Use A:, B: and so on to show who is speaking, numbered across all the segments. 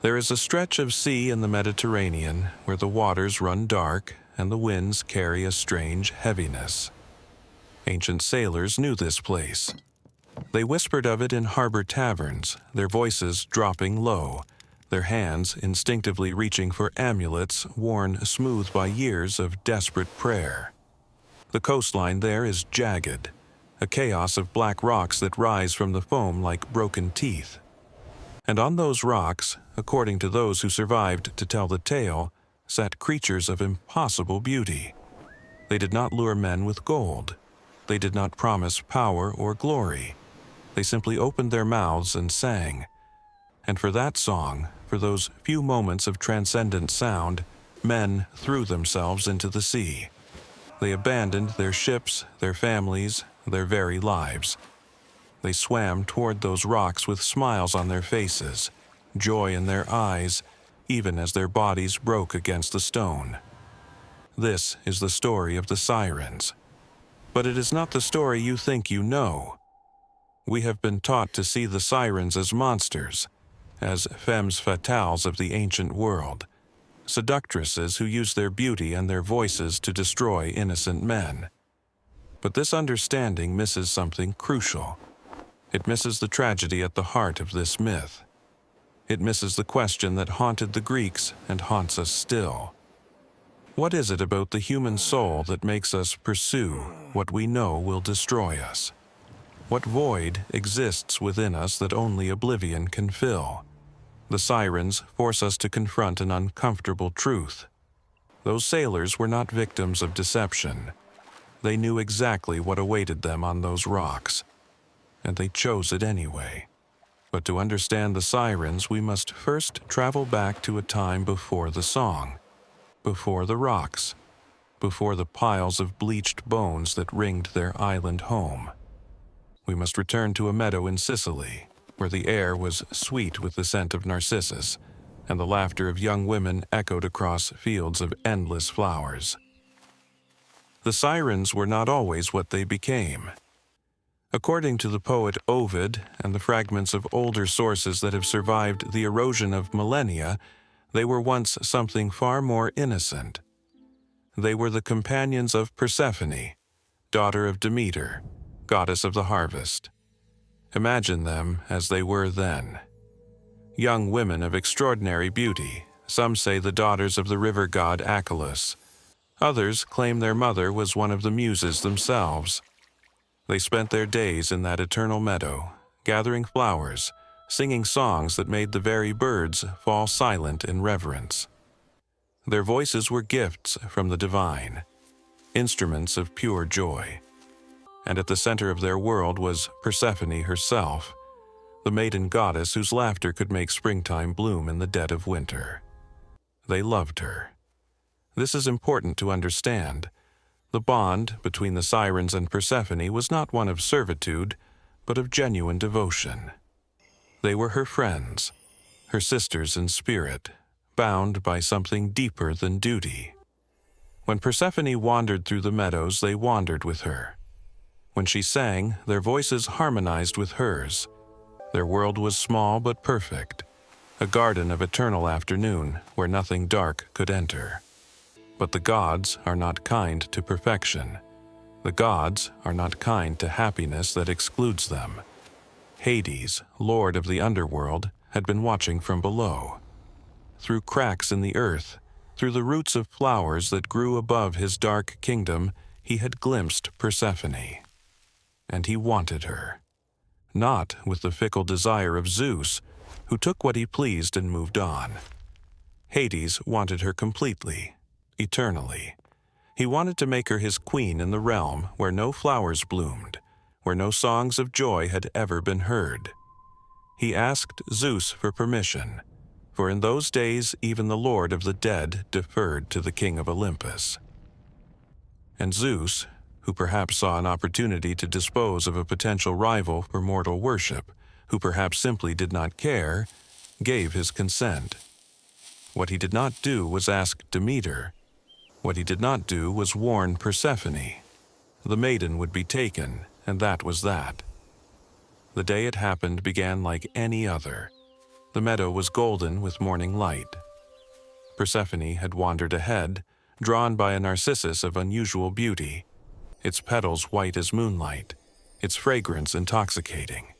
A: There is a stretch of sea in the Mediterranean where the waters run dark and the winds carry a strange heaviness. Ancient sailors knew this place. They whispered of it in harbor taverns, their voices dropping low, their hands instinctively reaching for amulets worn smooth by years of desperate prayer. The coastline there is jagged, a chaos of black rocks that rise from the foam like broken teeth. And on those rocks, according to those who survived to tell the tale, sat creatures of impossible beauty. They did not lure men with gold. They did not promise power or glory. They simply opened their mouths and sang. And for that song, for those few moments of transcendent sound, men threw themselves into the sea. They abandoned their ships, their families, their very lives. They swam toward those rocks with smiles on their faces, joy in their eyes, even as their bodies broke against the stone. This is the story of the Sirens. But it is not the story you think you know. We have been taught to see the Sirens as monsters, as femmes fatales of the ancient world, seductresses who use their beauty and their voices to destroy innocent men. But this understanding misses something crucial. It misses the tragedy at the heart of this myth. It misses the question that haunted the Greeks and haunts us still. What is it about the human soul that makes us pursue what we know will destroy us? What void exists within us that only oblivion can fill? The Sirens force us to confront an uncomfortable truth. Those sailors were not victims of deception. They knew exactly what awaited them on those rocks, and they chose it anyway. But to understand the Sirens, we must first travel back to a time before the song, before the rocks, before the piles of bleached bones that ringed their island home. We must return to a meadow in Sicily, where the air was sweet with the scent of narcissus, and the laughter of young women echoed across fields of endless flowers. The Sirens were not always what they became. According to the poet Ovid and the fragments of older sources that have survived the erosion of millennia, they were once something far more innocent. They were the companions of Persephone, daughter of Demeter, goddess of the harvest. Imagine them as they were then. Young women of extraordinary beauty, some say the daughters of the river god Achelous. Others claim their mother was one of the muses themselves. They spent their days in that eternal meadow, gathering flowers, singing songs that made the very birds fall silent in reverence. Their voices were gifts from the divine, instruments of pure joy. And at the center of their world was Persephone herself, the maiden goddess whose laughter could make springtime bloom in the dead of winter. They loved her. This is important to understand. The bond between the Sirens and Persephone was not one of servitude, but of genuine devotion. They were her friends, her sisters in spirit, bound by something deeper than duty. When Persephone wandered through the meadows, they wandered with her. When she sang, their voices harmonized with hers. Their world was small but perfect, a garden of eternal afternoon where nothing dark could enter. But the gods are not kind to perfection. The gods are not kind to happiness that excludes them. Hades, lord of the underworld, had been watching from below. Through cracks in the earth, through the roots of flowers that grew above his dark kingdom, he had glimpsed Persephone. And he wanted her. Not with the fickle desire of Zeus, who took what he pleased and moved on. Hades wanted her completely, eternally. He wanted to make her his queen in the realm where no flowers bloomed, where no songs of joy had ever been heard. He asked Zeus for permission, for in those days even the Lord of the dead deferred to the king of Olympus. And Zeus, who perhaps saw an opportunity to dispose of a potential rival for mortal worship, who perhaps simply did not care, gave his consent. What he did not do was ask Demeter. What he did not do was warn Persephone. The maiden would be taken, and that was that. The day it happened began like any other. The meadow was golden with morning light. Persephone had wandered ahead, drawn by a narcissus of unusual beauty, its petals white as moonlight, its fragrance intoxicating.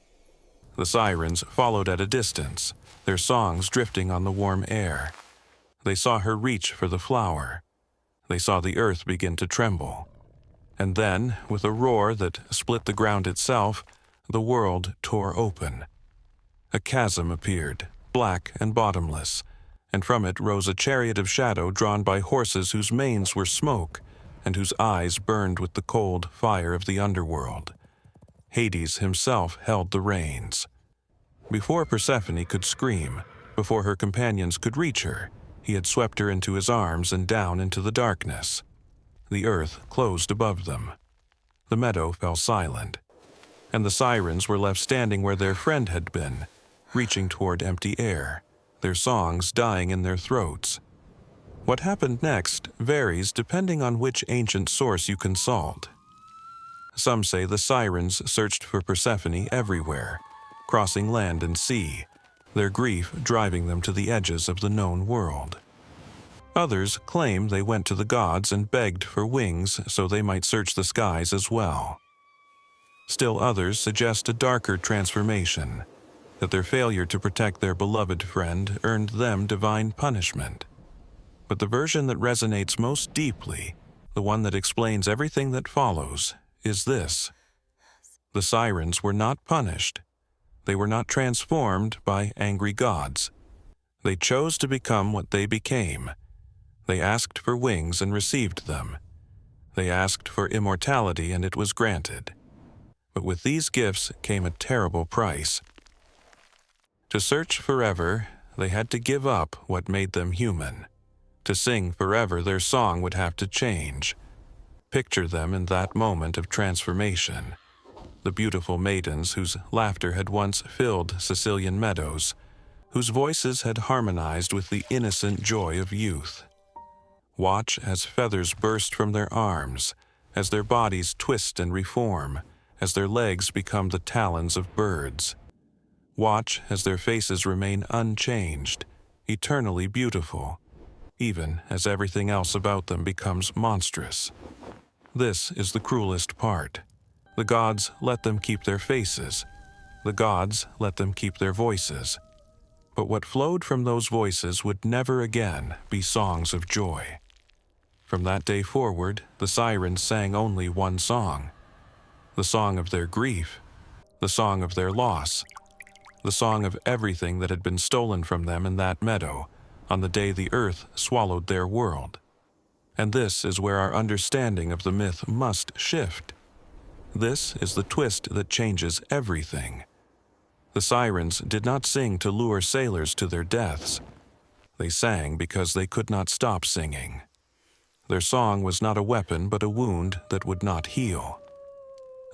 A: The sirens followed at a distance, their songs drifting on the warm air. They saw her reach for the flower. They saw the earth begin to tremble. And then, with a roar that split the ground itself, the world tore open. A chasm appeared, black and bottomless, and from it rose a chariot of shadow drawn by horses whose manes were smoke and whose eyes burned with the cold fire of the underworld. Hades himself held the reins. Before Persephone could scream, before her companions could reach her, he had swept her into his arms and down into the darkness. The earth closed above them. The meadow fell silent, and the sirens were left standing where their friend had been, reaching toward empty air, their songs dying in their throats. What happened next varies depending on which ancient source you consult. Some say the sirens searched for Persephone everywhere, crossing land and sea, their grief driving them to the edges of the known world. Others claim they went to the gods and begged for wings so they might search the skies as well. Still others suggest a darker transformation, that their failure to protect their beloved friend earned them divine punishment. But the version that resonates most deeply, the one that explains everything that follows, is this. The sirens were not punished. They were not transformed by angry gods. They chose to become what they became. They asked for wings and received them. They asked for immortality and it was granted. But with these gifts came a terrible price. To search forever, they had to give up what made them human. To sing forever, their song would have to change. Picture them in that moment of transformation. The beautiful maidens whose laughter had once filled Sicilian meadows, whose voices had harmonized with the innocent joy of youth. Watch as feathers burst from their arms, as their bodies twist and reform, as their legs become the talons of birds. Watch as their faces remain unchanged, eternally beautiful, even as everything else about them becomes monstrous. This is the cruelest part. The gods let them keep their faces. The gods let them keep their voices. But what flowed from those voices would never again be songs of joy. From that day forward, the sirens sang only one song. The song of their grief, the song of their loss, the song of everything that had been stolen from them in that meadow on the day the earth swallowed their world. And this is where our understanding of the myth must shift. This is the twist that changes everything. The sirens did not sing to lure sailors to their deaths. They sang because they could not stop singing. Their song was not a weapon but a wound that would not heal.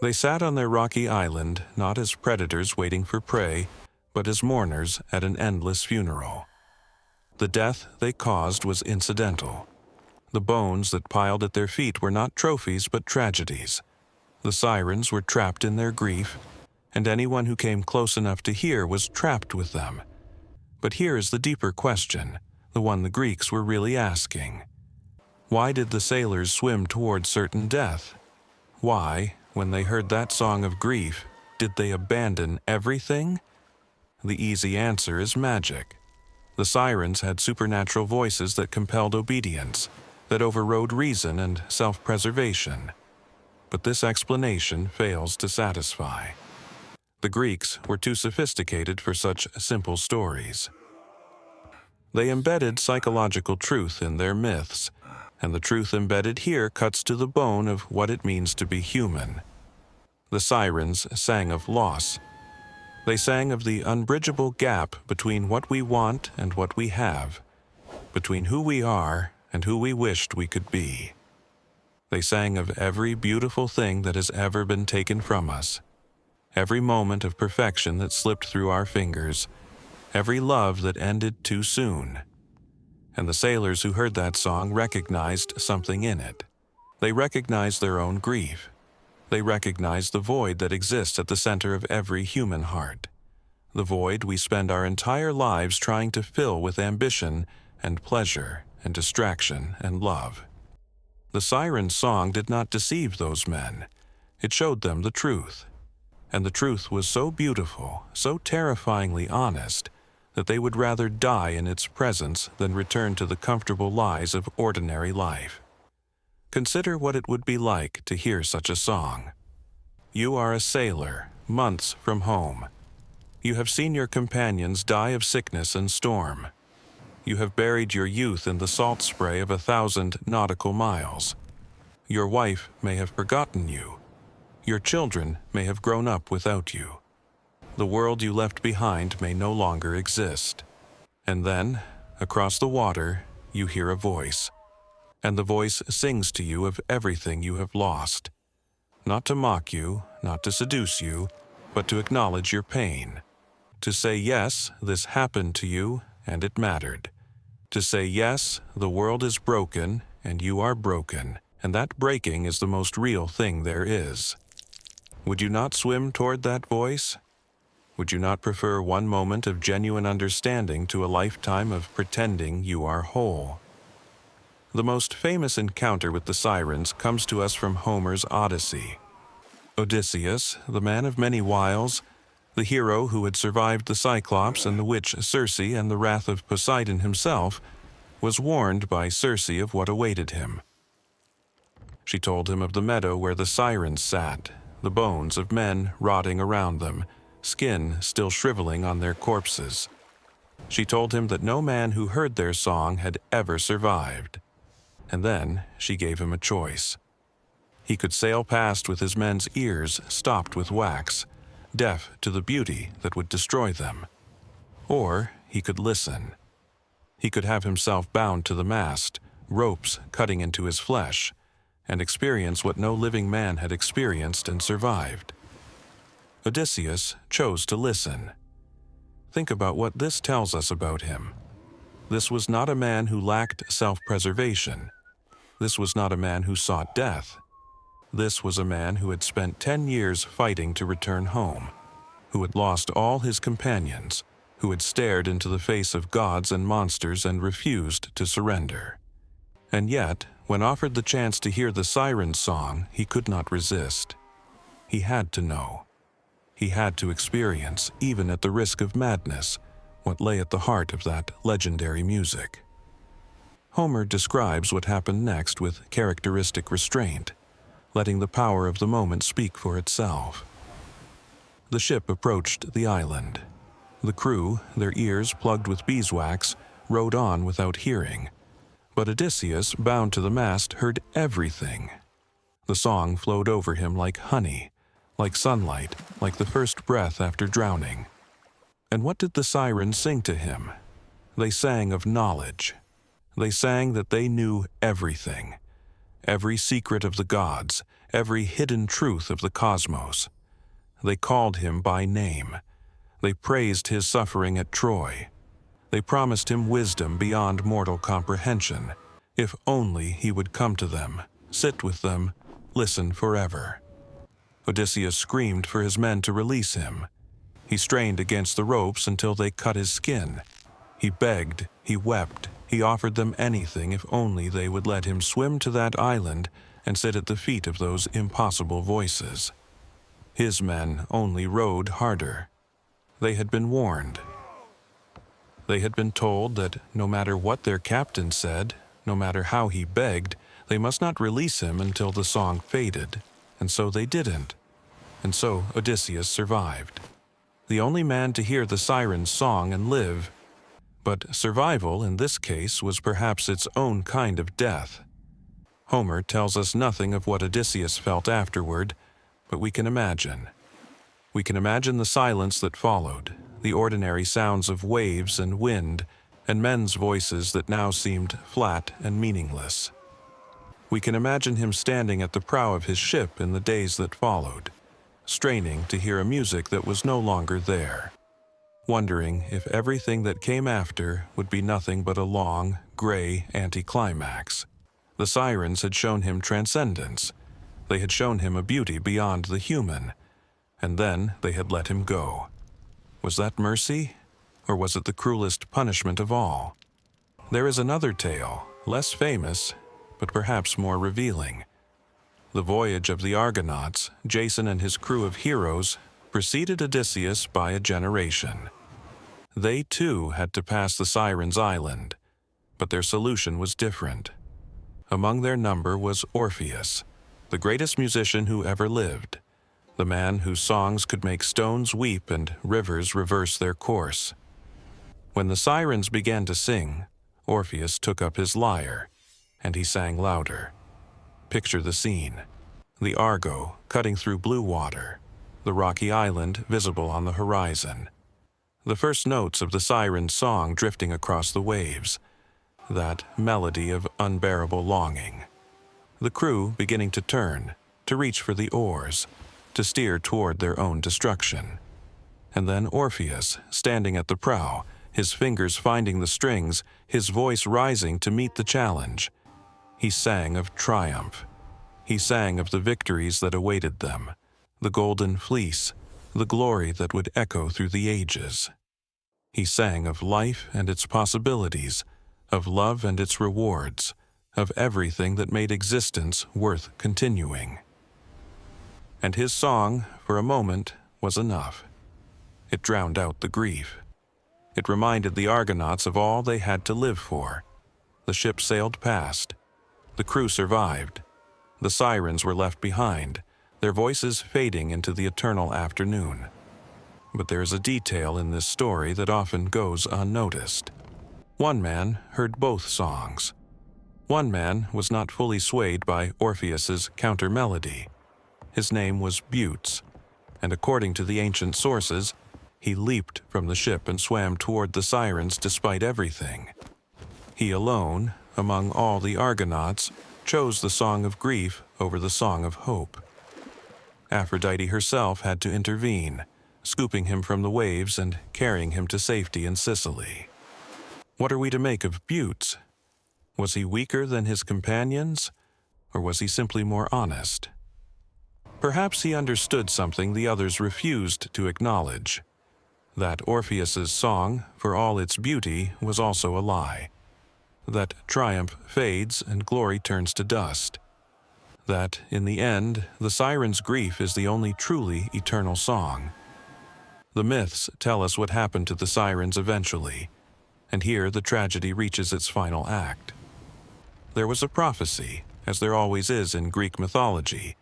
A: They sat on their rocky island not as predators waiting for prey, but as mourners at an endless funeral. The death they caused was incidental. The bones that piled at their feet were not trophies but tragedies. The sirens were trapped in their grief, and anyone who came close enough to hear was trapped with them. But here is the deeper question, the one the Greeks were really asking. Why did the sailors swim toward certain death? Why, when they heard that song of grief, did they abandon everything? The easy answer is magic. The sirens had supernatural voices that compelled obedience, that overrode reason and self-preservation. But this explanation fails to satisfy. The Greeks were too sophisticated for such simple stories. They embedded psychological truth in their myths, and the truth embedded here cuts to the bone of what it means to be human. The sirens sang of loss. They sang of the unbridgeable gap between what we want and what we have, between who we are and who we wished we could be. They sang of every beautiful thing that has ever been taken from us, every moment of perfection that slipped through our fingers, every love that ended too soon. And the sailors who heard that song recognized something in it. They recognized their own grief. They recognized the void that exists at the center of every human heart. the void we spend our entire lives trying to fill with ambition and pleasure and distraction and love. The Sirens' song did not deceive those men. It showed them the truth. And the truth was so beautiful, so terrifyingly honest, that they would rather die in its presence than return to the comfortable lies of ordinary life. Consider what it would be like to hear such a song. You are a sailor, months from home. You have seen your companions die of sickness and storm. You have buried your youth in the salt spray of 1,000 nautical miles. Your wife may have forgotten you. Your children may have grown up without you. The world you left behind may no longer exist. And then, across the water, you hear a voice. And the voice sings to you of everything you have lost. Not to mock you, not to seduce you, but to acknowledge your pain. To say, yes, this happened to you, and it mattered. To say, yes, the world is broken, and you are broken, and that breaking is the most real thing there is. Would you not swim toward that voice? Would you not prefer one moment of genuine understanding to a lifetime of pretending you are whole? The most famous encounter with the Sirens comes to us from Homer's Odyssey. Odysseus, the man of many wiles, the hero who had survived the Cyclops and the witch Circe and the wrath of Poseidon himself, was warned by Circe of what awaited him. She told him of the meadow where the Sirens sat, the bones of men rotting around them, skin still shriveling on their corpses. She told him that no man who heard their song had ever survived. And then she gave him a choice. He could sail past with his men's ears stopped with wax, deaf to the beauty that would destroy them. Or he could listen. He could have himself bound to the mast, ropes cutting into his flesh, and experience what no living man had experienced and survived. Odysseus chose to listen. Think about what this tells us about him. This was not a man who lacked self-preservation. This was not a man who sought death. This was a man who had spent 10 years fighting to return home, who had lost all his companions, who had stared into the face of gods and monsters and refused to surrender. And yet, when offered the chance to hear the Sirens' song, he could not resist. He had to know. He had to experience, even at the risk of madness, what lay at the heart of that legendary music. Homer describes what happened next with characteristic restraint, letting the power of the moment speak for itself. The ship approached the island. The crew, their ears plugged with beeswax, rode on without hearing. But Odysseus, bound to the mast, heard everything. The song flowed over him like honey, like sunlight, like the first breath after drowning. And what did the Sirens sing to him? They sang of knowledge. They sang that they knew everything, every secret of the gods, every hidden truth of the cosmos. They called him by name. They praised his suffering at Troy. They promised him wisdom beyond mortal comprehension, if only he would come to them, sit with them, listen forever. Odysseus screamed for his men to release him. He strained against the ropes until they cut his skin. He begged, he wept, he offered them anything if only they would let him swim to that island and sit at the feet of those impossible voices. His men only rowed harder. They had been warned. They had been told that no matter what their captain said, no matter how he begged, they must not release him until the song faded, and so they didn't. And so Odysseus survived. The only man to hear the Sirens' song and live. But survival in this case was perhaps its own kind of death. Homer tells us nothing of what Odysseus felt afterward, but we can imagine. We can imagine the silence that followed, the ordinary sounds of waves and wind, and men's voices that now seemed flat and meaningless. We can imagine him standing at the prow of his ship in the days that followed, straining to hear a music that was no longer there, wondering if everything that came after would be nothing but a long, gray anticlimax. The Sirens had shown him transcendence. They had shown him a beauty beyond the human, and then they had let him go. Was that mercy, or was it the cruelest punishment of all? There is another tale, less famous, but perhaps more revealing. The voyage of the Argonauts, Jason and his crew of heroes, preceded Odysseus by a generation. They too had to pass the Sirens' island, but their solution was different. Among their number was Orpheus, the greatest musician who ever lived, the man whose songs could make stones weep and rivers reverse their course. When the Sirens began to sing, Orpheus took up his lyre, and he sang louder. Picture the scene: the Argo cutting through blue water, the rocky island visible on the horizon. The first notes of the Sirens' song drifting across the waves, that melody of unbearable longing. The crew beginning to turn, to reach for the oars, to steer toward their own destruction. And then Orpheus, standing at the prow, his fingers finding the strings, his voice rising to meet the challenge. He sang of triumph. He sang of the victories that awaited them, the golden fleece, the glory that would echo through the ages. He sang of life and its possibilities, of love and its rewards, of everything that made existence worth continuing. And his song, for a moment, was enough. It drowned out the grief. It reminded the Argonauts of all they had to live for. The ship sailed past. The crew survived. The Sirens were left behind, their voices fading into the eternal afternoon. But there is a detail in this story that often goes unnoticed. One man heard both songs. One man was not fully swayed by Orpheus's counter-melody. His name was Butes, and according to the ancient sources, he leaped from the ship and swam toward the Sirens despite everything. He alone, among all the Argonauts, chose the song of grief over the song of hope. Aphrodite herself had to intervene, scooping him from the waves and carrying him to safety in Sicily. What are we to make of Butes? Was he weaker than his companions, or was he simply more honest? Perhaps he understood something the others refused to acknowledge: that Orpheus's song, for all its beauty, was also a lie. That triumph fades and glory turns to dust. That, in the end, the Sirens' grief is the only truly eternal song. The myths tell us what happened to the Sirens eventually, and here the tragedy reaches its final act. There was a prophecy, as there always is in Greek mythology,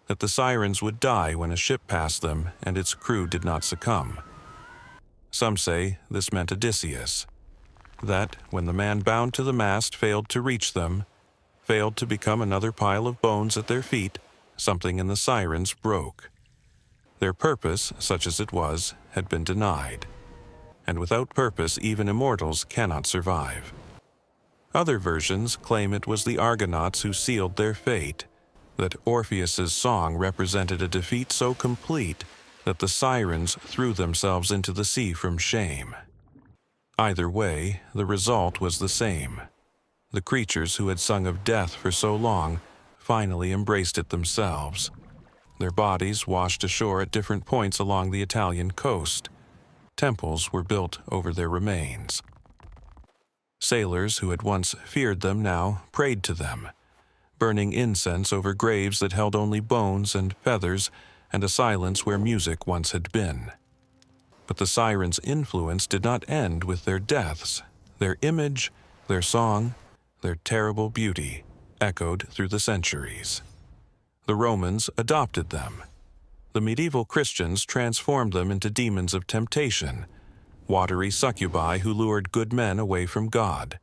A: that the Sirens would die when a ship passed them and its crew did not succumb. Some say this meant Odysseus. That, when the man bound to the mast failed to reach them, failed to become another pile of bones at their feet, something in the Sirens broke. Their purpose, such as it was, had been denied. And without purpose, even immortals cannot survive. Other versions claim it was the Argonauts who sealed their fate, that Orpheus's song represented a defeat so complete that the Sirens threw themselves into the sea from shame. Either way, the result was the same. The creatures who had sung of death for so long finally embraced it themselves. Their bodies washed ashore at different points along the Italian coast. Temples were built over their remains. Sailors who had once feared them now prayed to them, burning incense over graves that held only bones and feathers and a silence where music once had been. But the Sirens' influence did not end with their deaths. Their image, their song, their terrible beauty echoed through the centuries. The Romans adopted them. The medieval Christians transformed them into demons of temptation, watery succubi who lured good men away from God.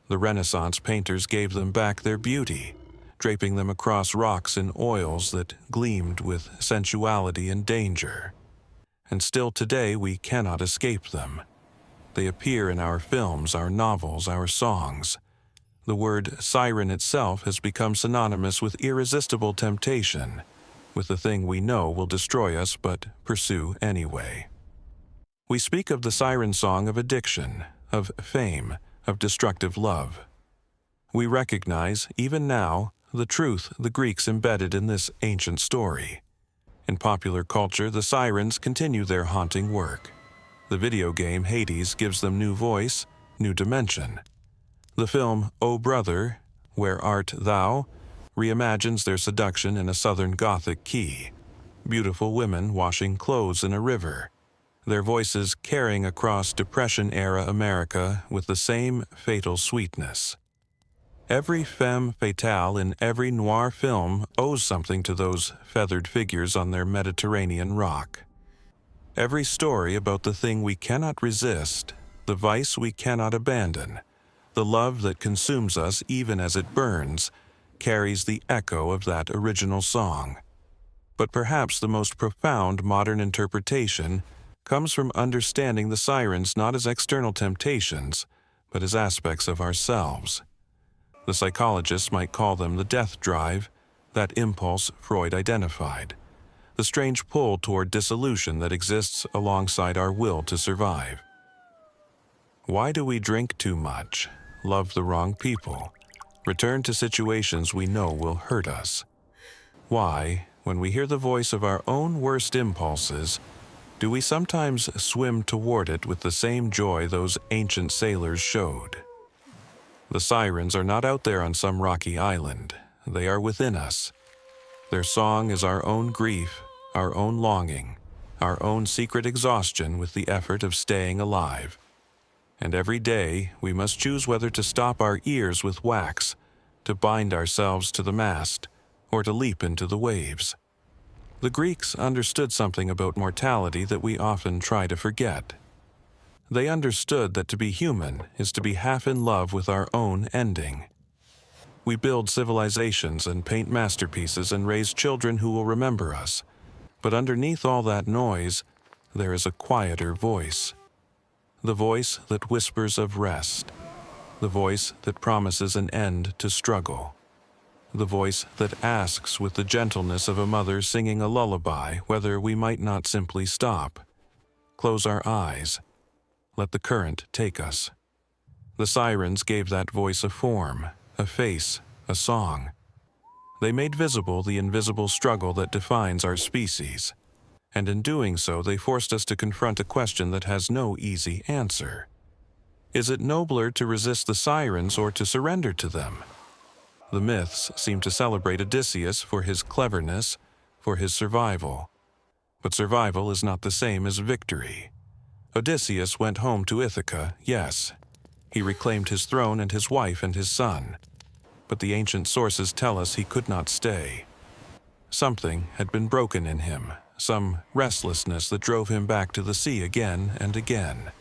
A: The Renaissance painters gave them back their beauty, draping them across rocks in oils that gleamed with sensuality and danger. And still today we cannot escape them. They appear in our films, our novels, our songs. The word siren itself has become synonymous with irresistible temptation, with the thing we know will destroy us but pursue anyway. We speak of the siren song of addiction, of fame, of destructive love. We recognize, even now, the truth the Greeks embedded in this ancient story. In popular culture, the Sirens continue their haunting work. The video game Hades gives them new voice, new dimension. The film O Brother, Where Art Thou? Reimagines their seduction in a Southern Gothic key. Beautiful women washing clothes in a river, their voices carrying across Depression-era America with the same fatal sweetness. Every femme fatale in every noir film owes something to those feathered figures on their Mediterranean rock. Every story about the thing we cannot resist, the vice we cannot abandon, the love that consumes us even as it burns, carries the echo of that original song. But perhaps the most profound modern interpretation comes from understanding the sirens not as external temptations, but as aspects of ourselves. The psychologists might call them the death drive, that impulse Freud identified, the strange pull toward dissolution that exists alongside our will to survive. Why do we drink too much, love the wrong people, return to situations we know will hurt us? Why, when we hear the voice of our own worst impulses, do we sometimes swim toward it with the same joy those ancient sailors showed? The sirens are not out there on some rocky island. They are within us. Their song is our own grief, our own longing, our own secret exhaustion with the effort of staying alive. And every day we must choose whether to stop our ears with wax, to bind ourselves to the mast, or to leap into the waves. The Greeks understood something about mortality that we often try to forget. They understood that to be human is to be half in love with our own ending. We build civilizations and paint masterpieces and raise children who will remember us. But underneath all that noise, there is a quieter voice. The voice that whispers of rest. The voice that promises an end to struggle. The voice that asks with the gentleness of a mother singing a lullaby whether we might not simply stop. Close our eyes. Let the current take us. The sirens gave that voice a form, a face, a song. They made visible the invisible struggle that defines our species. And in doing so, they forced us to confront a question that has no easy answer. Is it nobler to resist the sirens or to surrender to them? The myths seem to celebrate Odysseus for his cleverness, for his survival. But survival is not the same as victory. Odysseus went home to Ithaca, yes. He reclaimed his throne and his wife and his son. But the ancient sources tell us he could not stay. Something had been broken in him, some restlessness that drove him back to the sea again and again.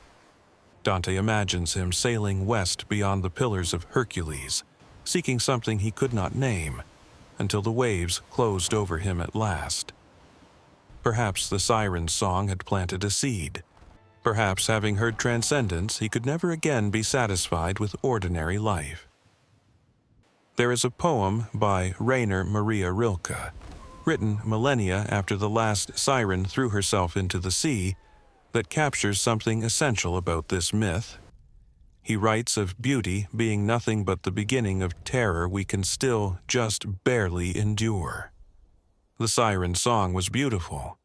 A: Dante imagines him sailing west beyond the Pillars of Hercules, seeking something he could not name, until the waves closed over him at last. Perhaps the siren's song had planted a seed. Perhaps, having heard transcendence, he could never again be satisfied with ordinary life. There is a poem by Rainer Maria Rilke, written millennia after the last siren threw herself into the sea, that captures something essential about this myth. He writes of beauty being nothing but the beginning of terror we can still just barely endure. The siren song was beautiful.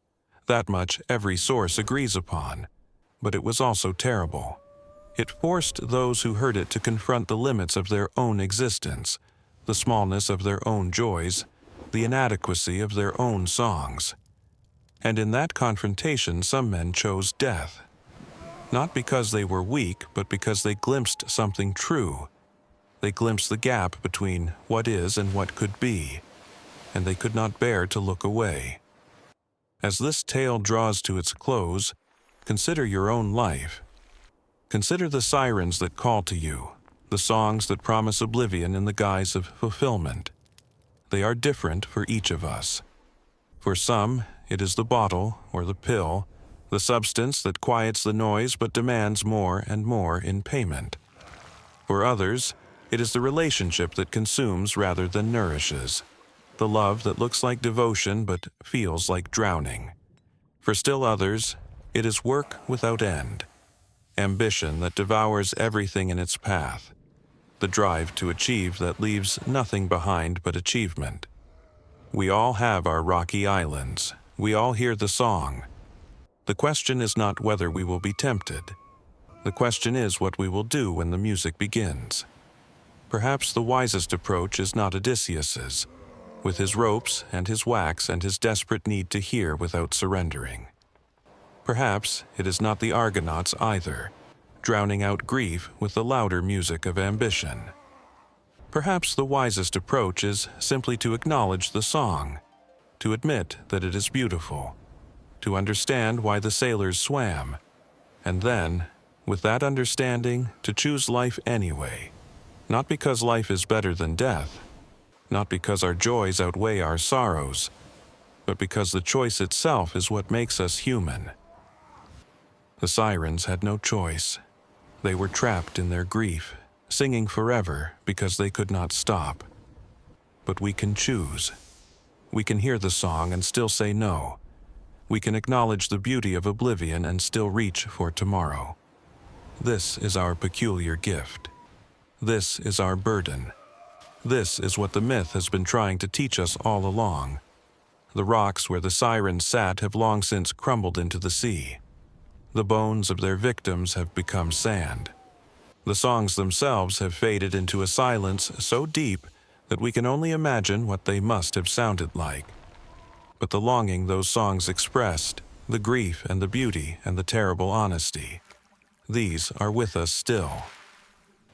A: That much every source agrees upon. But it was also terrible. It forced those who heard it to confront the limits of their own existence, the smallness of their own joys, the inadequacy of their own songs. And in that confrontation, some men chose death. Not because they were weak, but because they glimpsed something true. They glimpsed the gap between what is and what could be, and they could not bear to look away. As this tale draws to its close, consider your own life. Consider the sirens that call to you, the songs that promise oblivion in the guise of fulfillment. They are different for each of us. For some, it is the bottle or the pill, the substance that quiets the noise but demands more and more in payment. For others, it is the relationship that consumes rather than nourishes, the love that looks like devotion but feels like drowning. For still others, it is work without end, ambition that devours everything in its path, the drive to achieve that leaves nothing behind but achievement. We all have our rocky islands. We all hear the song. The question is not whether we will be tempted. The question is what we will do when the music begins. Perhaps the wisest approach is not Odysseus's, with his ropes and his wax and his desperate need to hear without surrendering. Perhaps it is not the Argonauts either, drowning out grief with the louder music of ambition. Perhaps the wisest approach is simply to acknowledge the song, to admit that it is beautiful, to understand why the sailors swam, and then, with that understanding, to choose life anyway, not because life is better than death, not because our joys outweigh our sorrows, but because the choice itself is what makes us human. The Sirens had no choice. They were trapped in their grief, singing forever because they could not stop. But we can choose. We can hear the song and still say no. We can acknowledge the beauty of oblivion and still reach for tomorrow. This is our peculiar gift. This is our burden. This is what the myth has been trying to teach us all along. The rocks where the Sirens sat have long since crumbled into the sea. The bones of their victims have become sand. The songs themselves have faded into a silence so deep that we can only imagine what they must have sounded like. But the longing those songs expressed, the grief and the beauty and the terrible honesty, these are with us still.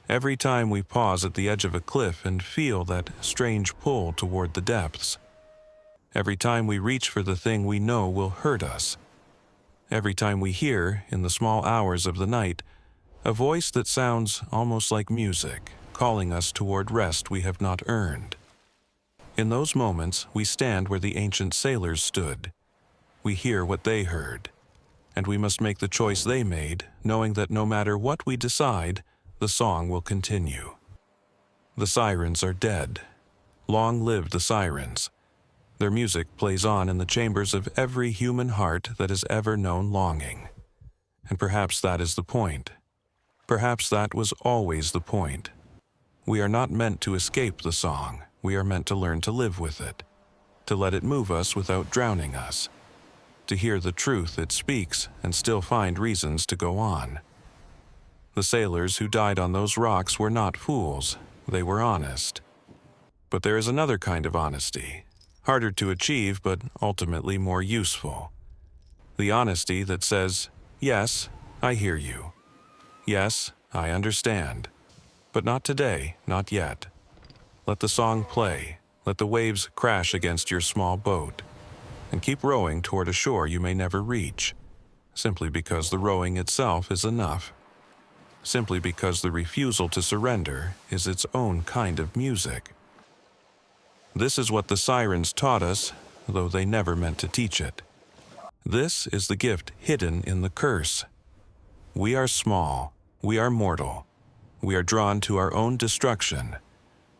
A: Every time we pause at the edge of a cliff and feel that strange pull toward the depths. Every time we reach for the thing we know will hurt us. Every time we hear, in the small hours of the night, a voice that sounds almost like music, calling us toward rest we have not earned. In those moments, we stand where the ancient sailors stood. We hear what they heard, and we must make the choice they made, knowing that no matter what we decide, the song will continue. The Sirens are dead. Long live the Sirens. Their music plays on in the chambers of every human heart that has ever known longing. And perhaps that is the point. Perhaps that was always the point. We are not meant to escape the song. We are meant to learn to live with it, to let it move us without drowning us, to hear the truth it speaks and still find reasons to go on. The sailors who died on those rocks were not fools. They were honest. But there is another kind of honesty, harder to achieve but ultimately more useful. The honesty that says, yes, I hear you. Yes, I understand. But not today, not yet. Let the song play. Let the waves crash against your small boat. And keep rowing toward a shore you may never reach, simply because the rowing itself is enough. Simply because the refusal to surrender is its own kind of music. This is what the Sirens taught us, though they never meant to teach it. This is the gift hidden in the curse. We are small. We are mortal. We are drawn to our own destruction,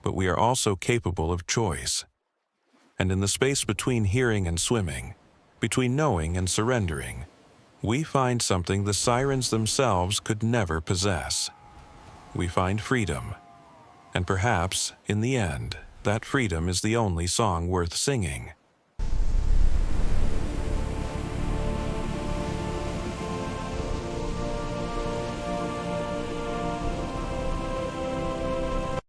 A: but we are also capable of choice. And in the space between hearing and swimming, between knowing and surrendering, we find something the Sirens themselves could never possess. We find freedom. And perhaps, in the end, that freedom is the only song worth singing.